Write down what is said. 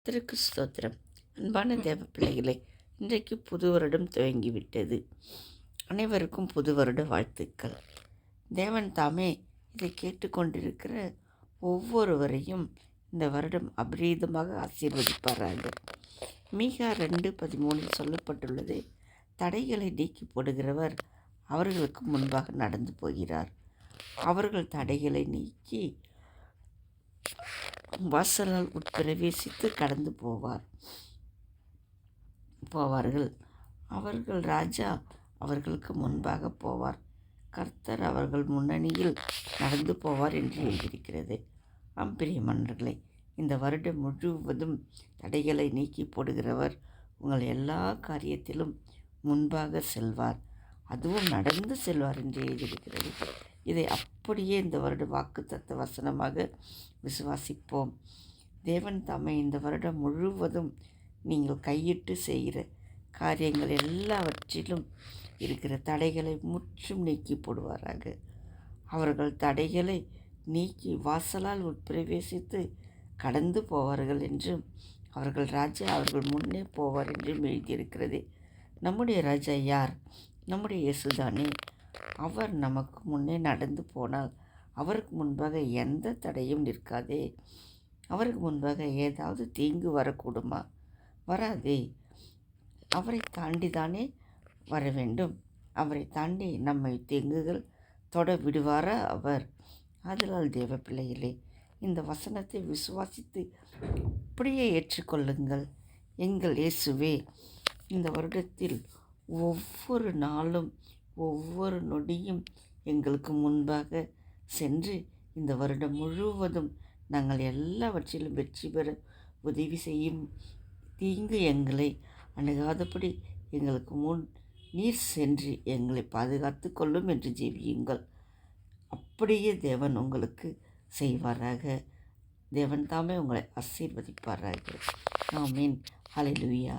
கர்த்தருக்கு ஸ்தோத்திரம். அன்பான தேவ பிள்ளைகளே, இன்றைக்கு புது வருடம் துவங்கிவிட்டது. அனைவருக்கும் புது வருட வாழ்த்துக்கள். தேவன் தாமே இதை கேட்டுக்கொண்டிருக்கிற ஒவ்வொருவரையும் இந்த வருடம் அபரீதமாக ஆசீர்வதிப்பாராக. மீகா 2:13 சொல்லப்பட்டுள்ளது, தடைகளை நீக்கி போடுகிறவர் அவர்களுக்கு முன்பாக நடந்து போகிறார். அவர்கள் தடைகளை நீக்கி வாசலால் உட்பிரவேசித்து கடந்து போவார்கள். அவர்கள் ராஜா அவர்களுக்கு முன்பாக போவார். கர்த்தர் அவர்கள் முன்னணியில் நடந்து போவார் என்று எழுதியிருக்கிறது. பிரியமானவர்களே, இந்த வருடம் முழுவதும் தடைகளை நீக்கி போடுகிறவர் உங்கள் எல்லா காரியத்திலும் முன்பாக செல்வார். அதுவும் நடந்து செல்வார் என்று எழுதியிருக்கிறது. இதை அப்படியே இந்த வருட வாக்குத்தத்த வசனமாக விசுவாசிப்போம். தேவன் தாமே இந்த வருடம் முழுவதும் நீங்கள் கையிட்டு செய்கிற காரியங்கள் எல்லாவற்றிலும் இருக்கிற தடைகளை முற்றும் நீக்கி போடுவாராக. அவர்கள் தடைகளை நீக்கி வாசலால் உட்பிரவேசித்து கடந்து போவார்கள் என்றும் அவர்கள் ராஜா அவர்கள் முன்னே போவார் என்றும் எழுதியிருக்கிறது. நம்முடைய ராஜா யார்? நம்முடைய இயேசுதானே. அவர் நமக்கு முன்னே நடந்து போனால் அவருக்கு முன்பாக எந்த தடையும் நிற்காதே. அவருக்கு முன்பாக ஏதாவது தீங்கு வரக்கூடுமா? வராதே. அவரை தாண்டி தானே வர வேண்டும். அவரை தாண்டி நம்மை தீங்குகள் தொட விடுவாரா அவர்? ஆதலால் தேவ பிள்ளைகளே, இந்த வசனத்தை விசுவாசித்து அப்படியே ஏற்றுக்கொள்ளுங்கள். எங்கள் இயேசுவே இந்த வருடத்தில் ஒவ்வொரு நாளும் ஒவ்வொரு நொடியும் எங்களுக்கு முன்பாக சென்று இந்த வருடம் முழுவதும் நாங்கள் எல்லாவற்றிலும் வெற்றி பெற உதவி செய்யும். தீங்கு எங்களை அணுகாதபடி எங்களுக்கு முன் நீர் சென்று எங்களை பாதுகாத்து கொள்ளும் என்று ஜெபியுங்கள். அப்படியே தேவன் உங்களுக்கு செய்வாராக. தேவன் தாமே உங்களை ஆசீர்வதிப்பாராக. ஆமீன். ஹல்லேலூயா.